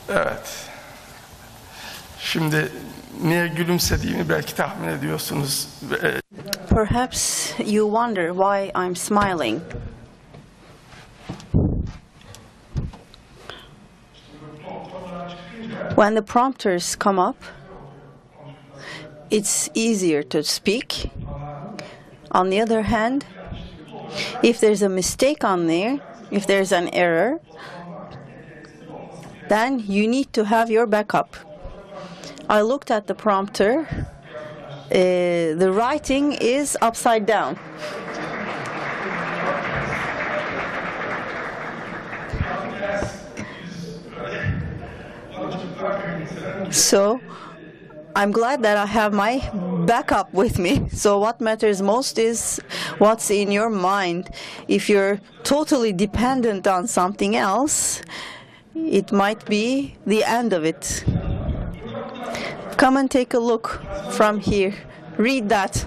Evet. Şimdi niye gülümsediğimi belki tahmin ediyorsunuz. Perhaps you wonder why I'm smiling. When the prompters come up, it's easier to speak. On the other hand, if there's a mistake on there, if there's an error, then you need to have your backup. I looked at the prompter. The writing is upside down. So I'm glad that I have my backup with me. So what matters most is what's in your mind. If you're totally dependent on something else, it might be the end of it. Come and take a look from here. Read that.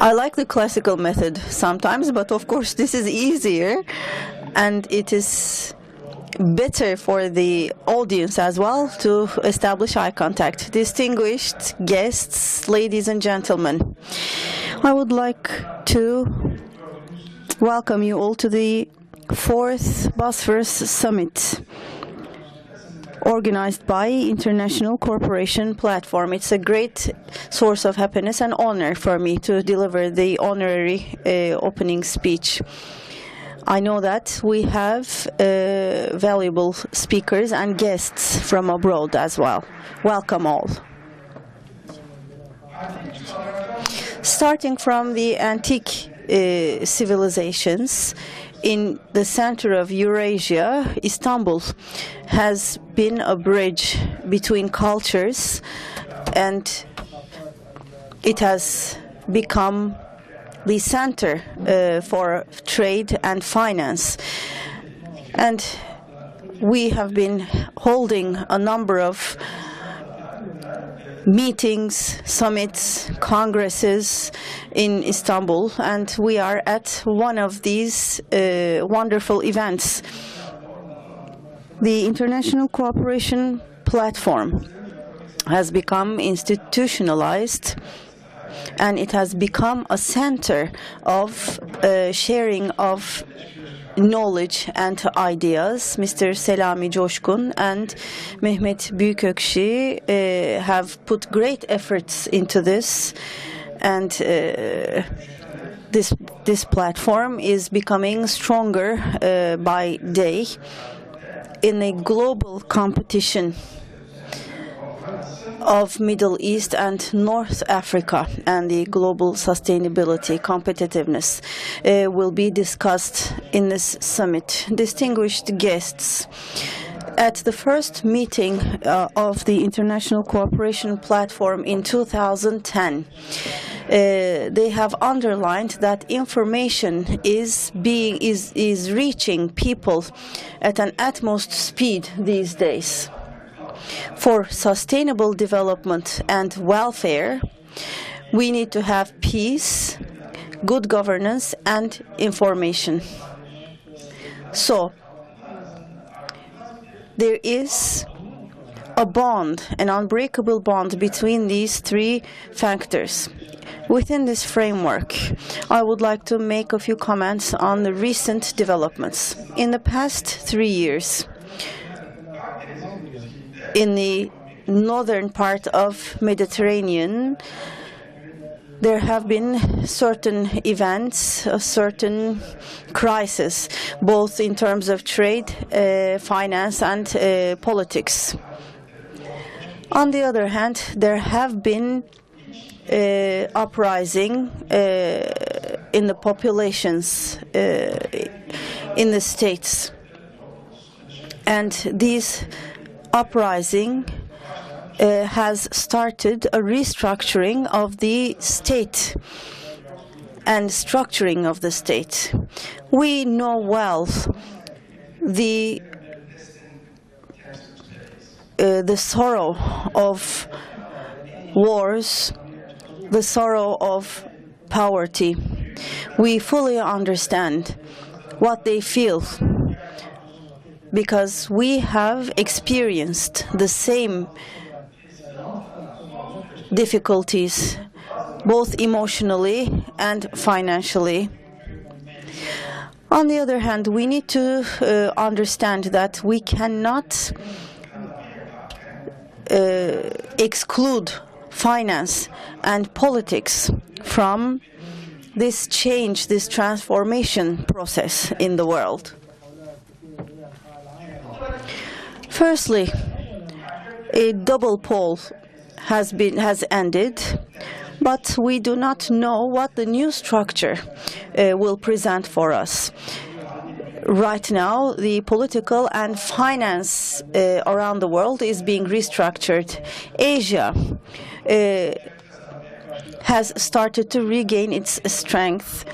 I like the classical method sometimes, but of course this is easier and it is better for the audience as well to establish eye contact. Distinguished guests, ladies and gentlemen, I would like to welcome you all to the 4th Bosphorus Summit, organized by International Cooperation Platform. It's a great source of happiness and honor for me to deliver the honorary opening speech. I know that we have valuable speakers and guests from abroad as well. Welcome all. Starting from the antique civilizations, in the center of Eurasia, Istanbul has been a bridge between cultures, and it has become the center for trade and finance. And we have been holding a number of meetings, summits, congresses in Istanbul, and we are at one of these wonderful events. The International Cooperation Platform has become institutionalized, and it has become a center of sharing of knowledge and ideas. Mr. Selami Coşkun and Mehmet Büyükökşi have put great efforts into this, and this platform is becoming stronger by day in a global competition of Middle East and North Africa, and the global sustainability competitiveness will be discussed in this summit. Distinguished guests, at the first meeting of the International Cooperation Platform in 2010, they have underlined that information is reaching people at an utmost speed these days. For sustainable development and welfare, we need to have peace, good governance, and information. So, there is a bond, an unbreakable bond between these three factors. Within this framework, I would like to make a few comments on the recent developments. In the past 3 years, in the northern part of Mediterranean, there have been certain events, a certain crisis, both in terms of trade, finance, and politics. On the other hand, there have been uprising in the populations in the states, and these uprising has started a restructuring of the state and structuring of the state. We know well the sorrow of wars the sorrow of poverty. We fully understand what they feel because we have experienced the same difficulties, both emotionally and financially. On the other hand, we need to understand that we cannot exclude finance and politics from this change, this transformation process in the world. Firstly, a double pole has ended, but we do not know what the new structure will present for us. Right now, the political and finance around the world is being restructured. Asia has started to regain its strength.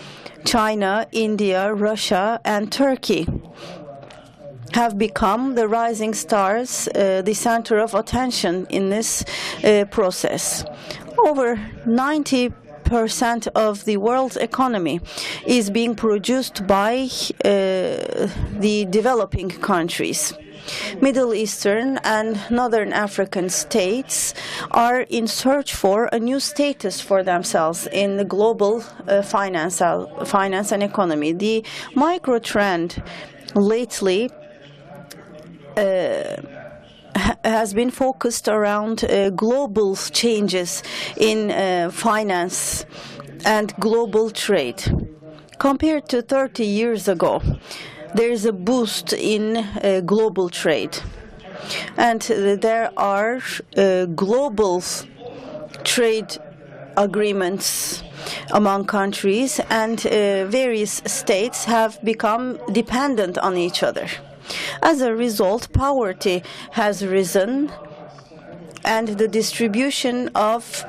China, India, Russia, and Turkey have become the rising stars, the center of attention in this process. Over 90% of the world's economy is being produced by the developing countries. Middle Eastern and Northern African states are in search for a new status for themselves in the global finance and economy. The micro trend lately has been focused around global changes in finance and global trade. Compared to 30 years ago, there is a boost in global trade. And there are global trade agreements among countries, and various states have become dependent on each other. As a result, poverty has risen, and the distribution of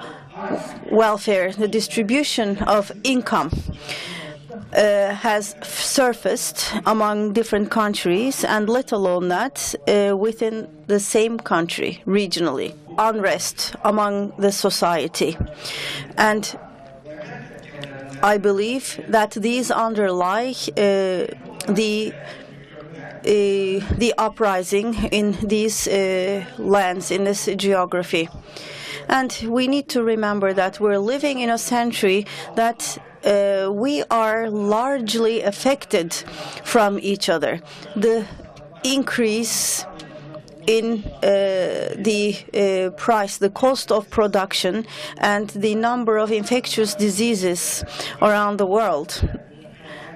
welfare, the distribution of income has surfaced among different countries, and let alone that within the same country, regionally. Unrest among the society. And I believe that these underlie the uprising in these lands, in this geography. And we need to remember that we're living in a century that we are largely affected from each other. The increase in the price, the cost of production, and the number of infectious diseases around the world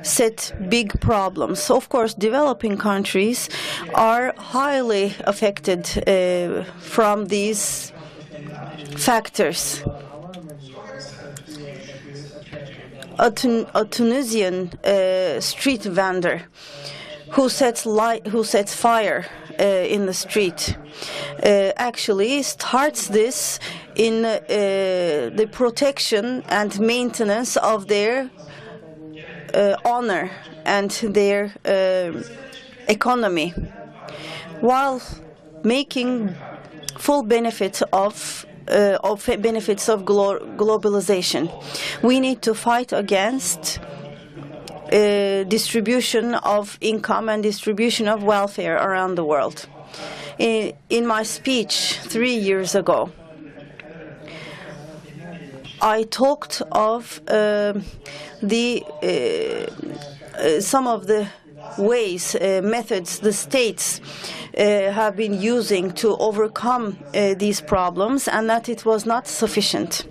set big problems. Of course, developing countries are highly affected from these factors. A Tunisian street vendor who sets fire in the street actually starts this in the protection and maintenance of their honor and their economy, while making full benefit of globalization. We need to fight against distribution of income and distribution of welfare around the world. In my speech 3 years ago, I talked of some of the ways, methods the states have been using to overcome these problems, and that it was not sufficient.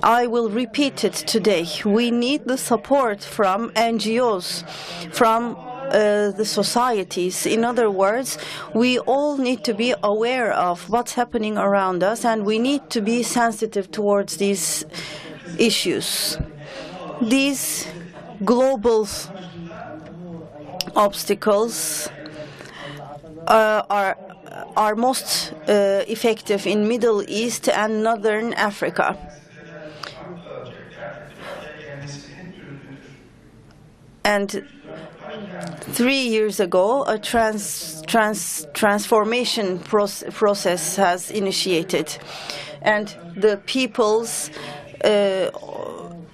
I will repeat it today. We need the support from NGOs, from the societies. In other words, we all need to be aware of what's happening around us, and we need to be sensitive towards these issues. These global obstacles are most effective in Middle East and Northern Africa. And 3 years ago, a transformation process has initiated, and the peoples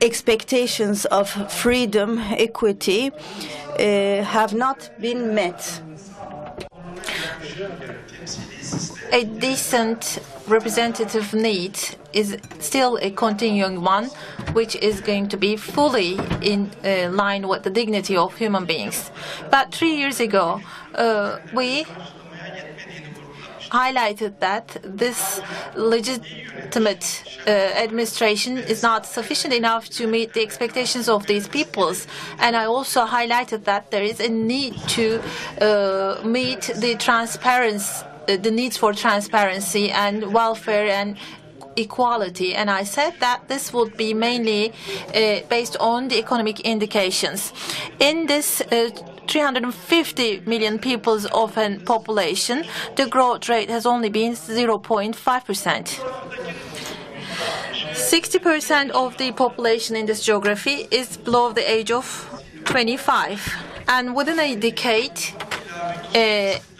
expectations of freedom, equity, have not been met. A decent representative need is still a continuing one, which is going to be fully in line with the dignity of human beings. But 3 years ago, we highlighted that this legitimate administration is not sufficient enough to meet the expectations of these peoples. And I also highlighted that there is a need to meet the needs for transparency and welfare and equality. And I said that this would be mainly based on the economic indications. In this 350 million peoples of a population, the growth rate has only been 0.5%. 60% of the population in this geography is below the age of 25. And within a decade,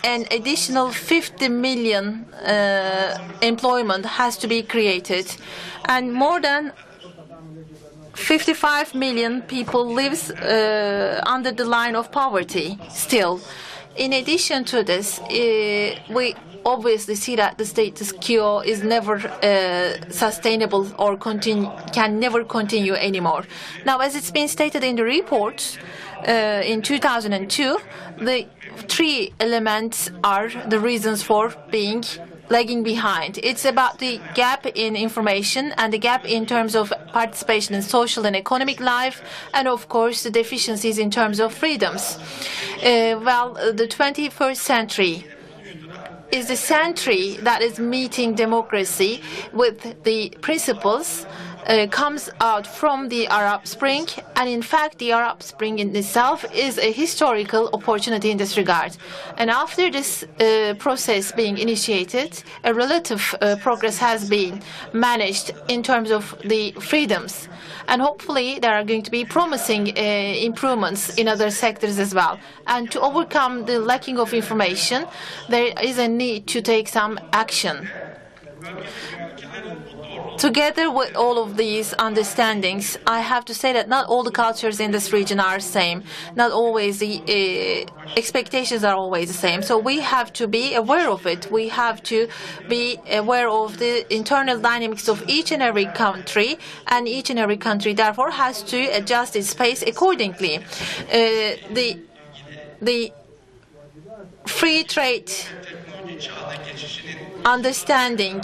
an additional 50 million employment has to be created. And more than 55 million people lives under the line of poverty still. In addition to this, we obviously see that the status quo is never sustainable or can never continue anymore. Now, as it's been stated in the report, in 2002, the three elements are the reasons for being lagging behind. It's about the gap in information and the gap in terms of participation in social and economic life, and of course the deficiencies in terms of freedoms. The 21st century is the century that is meeting democracy with the principles comes out from the Arab Spring, and in fact the Arab Spring in itself is a historical opportunity in this regard. And after this process being initiated, a relative progress has been managed in terms of the freedoms, and hopefully there are going to be promising improvements in other sectors as well. And to overcome the lacking of information, there is a need to take some action. Together with all of these understandings, I have to say that not all the cultures in this region are the same. Not always the expectations are always the same. So we have to be aware of it. We have to be aware of the internal dynamics of each and every country, and each and every country therefore has to adjust its pace accordingly. The free trade understanding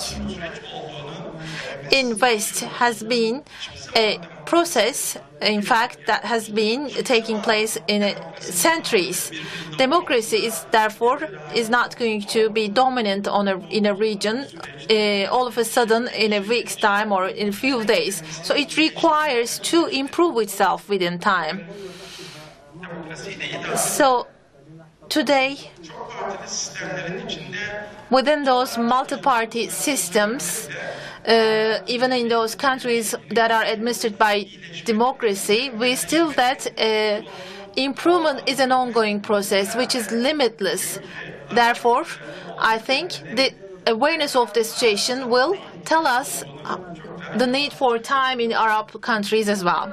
in West has been a process, in fact, that has been taking place in centuries. Democracy is therefore not going to be dominant in a region all of a sudden in a week's time or in a few days. So it requires to improve itself within time. So today, within those multi-party systems, even in those countries that are administered by democracy, we still that improvement is an ongoing process which is limitless. Therefore, I think the awareness of the situation will tell us the need for time in Arab countries as well.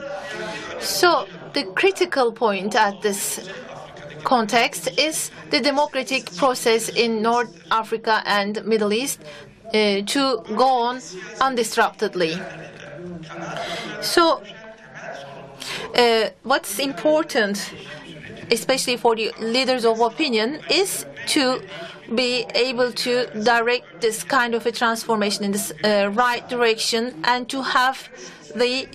So the critical point at this context is the democratic process in North Africa and Middle East to go on undisruptedly. So what's important, especially for the leaders of opinion, is to be able to direct this kind of a transformation in this right direction, and to have the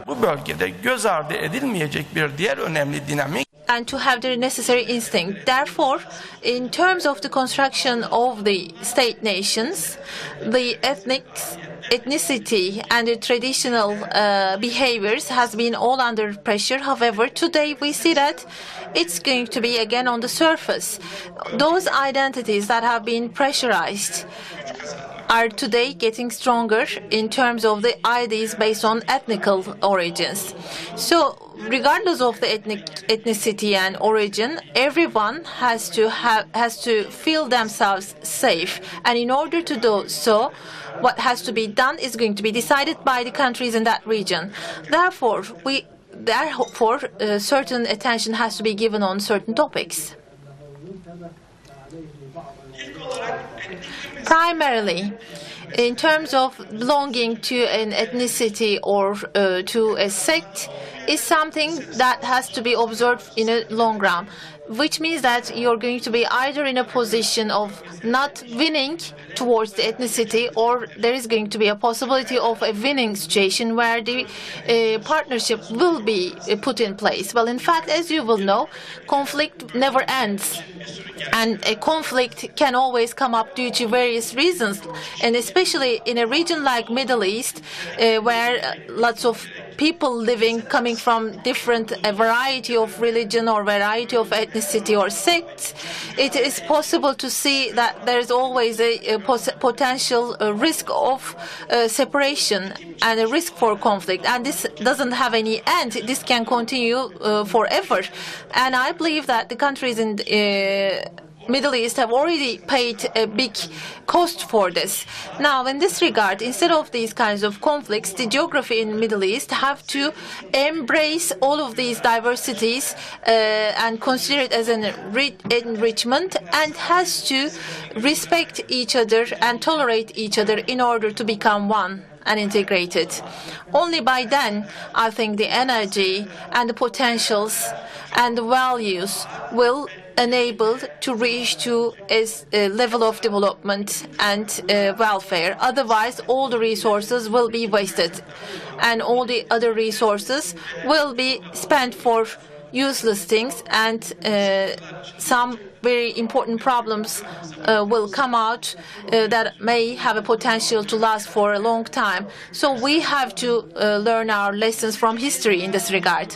Bu bölgede göz ardı edilmeyecek bir diğer önemli dinamik and to have the necessary instinct. Therefore, in terms of the construction of the state nations, the ethnicity and the traditional behaviors has been all under pressure. However, today we see that it's going to be again on the surface. Those identities that have been pressurized are today getting stronger in terms of the ideas based on ethnical origins. So regardless of the ethnicity and origin, everyone has to feel themselves safe, and in order to do so, what has to be done is going to be decided by the countries in that region. Therefore, certain attention has to be given on certain topics. Primarily, in terms of belonging to an ethnicity or to a sect, is something that has to be observed in a long run, which means that you're going to be either in a position of not winning towards the ethnicity, or there is going to be a possibility of a winning situation where the partnership will be put in place. Well, in fact, as you will know, conflict never ends. And a conflict can always come up due to various reasons, and especially in a region like Middle East, where lots of people living coming from a variety of religion or variety of ethnicity or sects, it is possible to see that there is always a potential risk of separation and a risk for conflict, and this doesn't have any end. This can continue forever, and I believe that the countries in Middle East have already paid a big cost for this. Now, in this regard, instead of these kinds of conflicts, the geography in Middle East have to embrace all of these diversities and consider it as an enrichment, and has to respect each other and tolerate each other in order to become one and integrated. Only by then, I think the energy and the potentials and the values will enabled to reach to a level of development and welfare. Otherwise, all the resources will be wasted, and all the other resources will be spent for useless things, and some very important problems will come out that may have a potential to last for a long time. So we have to learn our lessons from history in this regard.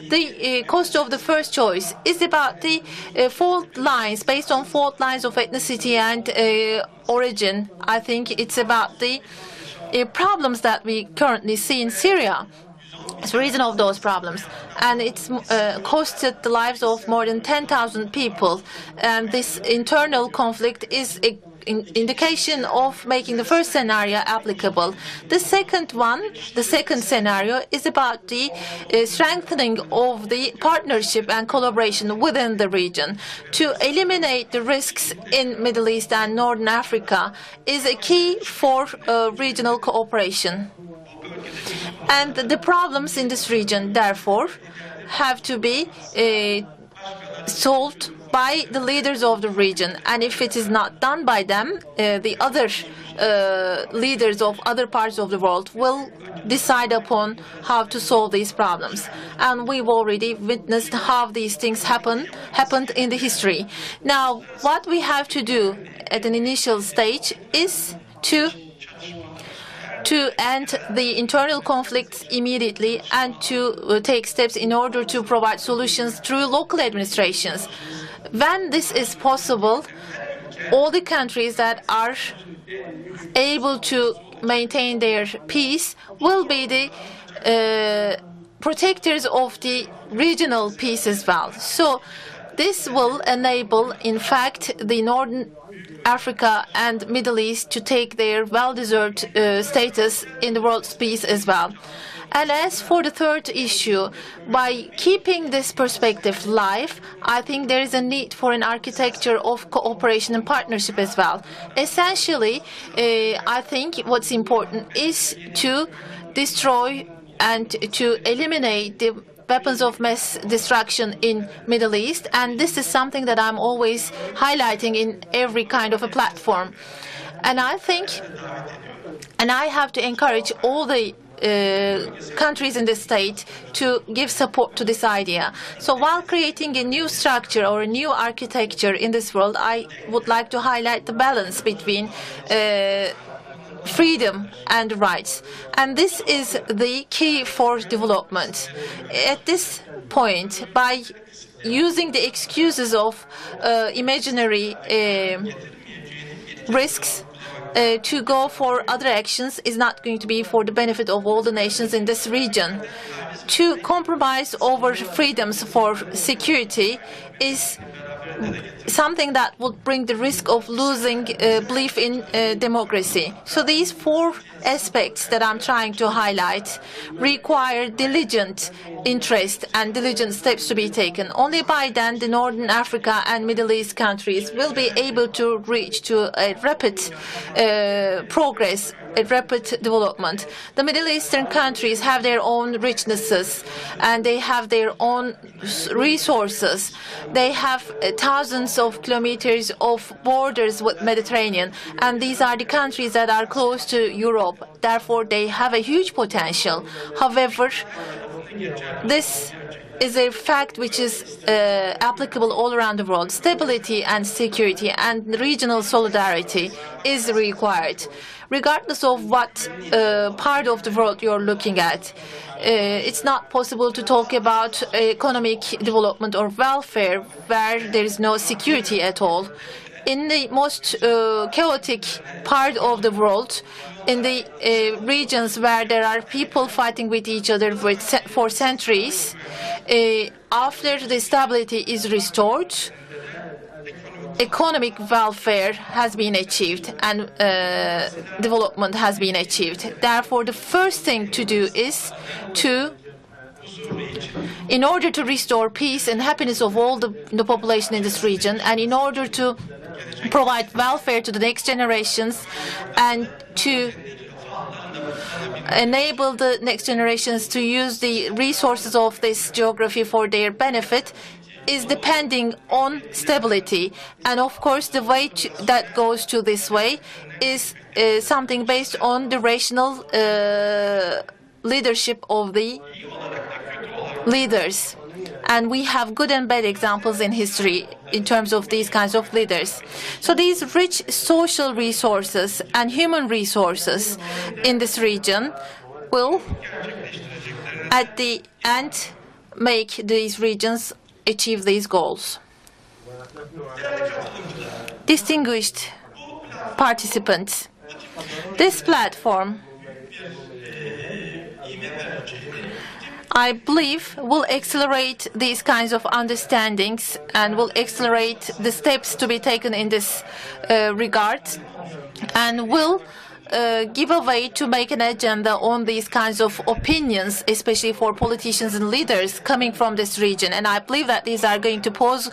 The cost of the first choice is about the fault lines, based on fault lines of ethnicity and origin. I think it's about the problems that we currently see in Syria. It's the reason of those problems, and it's costed the lives of more than 10,000 people. And this internal conflict is an indication of making the first scenario applicable. The second scenario is about the strengthening of the partnership and collaboration within the region. To eliminate the risks in Middle East and Northern Africa is a key for regional cooperation. And the problems in this region, therefore, have to be solved by the leaders of the region. And if it is not done by them, the other leaders of other parts of the world will decide upon how to solve these problems. And we've already witnessed how these things happened in the history. Now, what we have to do at an initial stage is to end the internal conflicts immediately, and to take steps in order to provide solutions through local administrations. When this is possible, all the countries that are able to maintain their peace will be the protectors of the regional peace as well. So this will enable, in fact, the Northern Africa and Middle East to take their well-deserved status in the world's peace as well. And as for the third issue, by keeping this perspective live, I think there is a need for an architecture of cooperation and partnership as well. Essentially, I think what's important is to destroy and to eliminate the weapons of mass destruction in Middle East, and this is something that I'm always highlighting in every kind of a platform. And I think, and I have to encourage all the countries in the state to give support to this idea. So while creating a new structure or a new architecture in this world, I would like to highlight the balance between freedom and rights. And this is the key for development. At this point, by using the excuses of imaginary risks to go for other actions is not going to be for the benefit of all the nations in this region. To compromise over freedoms for security is something that would bring the risk of losing belief in democracy. So these four aspects that I'm trying to highlight require diligent interest and diligent steps to be taken. Only by then the Northern Africa and Middle East countries will be able to reach to a rapid progress, a rapid development. The Middle Eastern countries have their own richnesses and they have their own resources. They have thousands of kilometers of borders with Mediterranean, and these are the countries that are close to Europe. Therefore, they have a huge potential. However, this is a fact which is applicable all around the world. Stability and security and regional solidarity is required. Regardless of what part of the world you're looking at, it's not possible to talk about economic development or welfare where there is no security at all. In the most chaotic part of the world, in the regions where there are people fighting with each other for centuries, after the stability is restored, economic welfare has been achieved and development has been achieved. Therefore, the first thing to do is in order to restore peace and happiness of all the population in this region, and in order to provide welfare to the next generations and to enable the next generations to use the resources of this geography for their benefit, is depending on stability. And of course, the way that goes to this way is something based on the rational leadership of the leaders. And we have good and bad examples in history in terms of these kinds of leaders. So these rich social resources and human resources in this region will, at the end, make these regions achieve these goals. Distinguished participants, this platform, I believe, will accelerate these kinds of understandings and will accelerate the steps to be taken in this regard, and will give a way to make an agenda on these kinds of opinions, especially for politicians and leaders coming from this region. And I believe that these are going to pose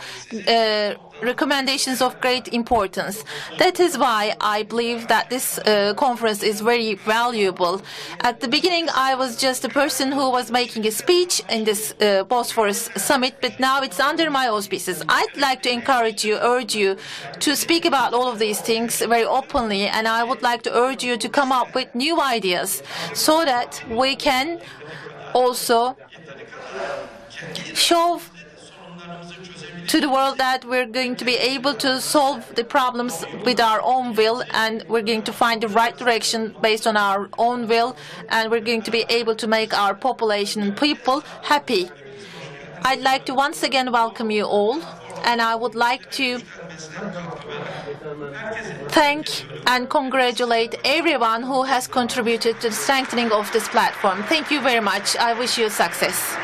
recommendations of great importance. That is why I believe that this conference is very valuable. At the beginning, I was just a person who was making a speech in this Bosphorus Summit, but now it's under my auspices. I'd like to encourage you, urge you to speak about all of these things very openly, and I would like to urge you to come up with new ideas so that we can also show to the world that we're going to be able to solve the problems with our own will, and we're going to find the right direction based on our own will, and we're going to be able to make our population and people happy. I'd like to once again welcome you all, and I would like to thank and congratulate everyone who has contributed to the strengthening of this platform. Thank you very much. I wish you success.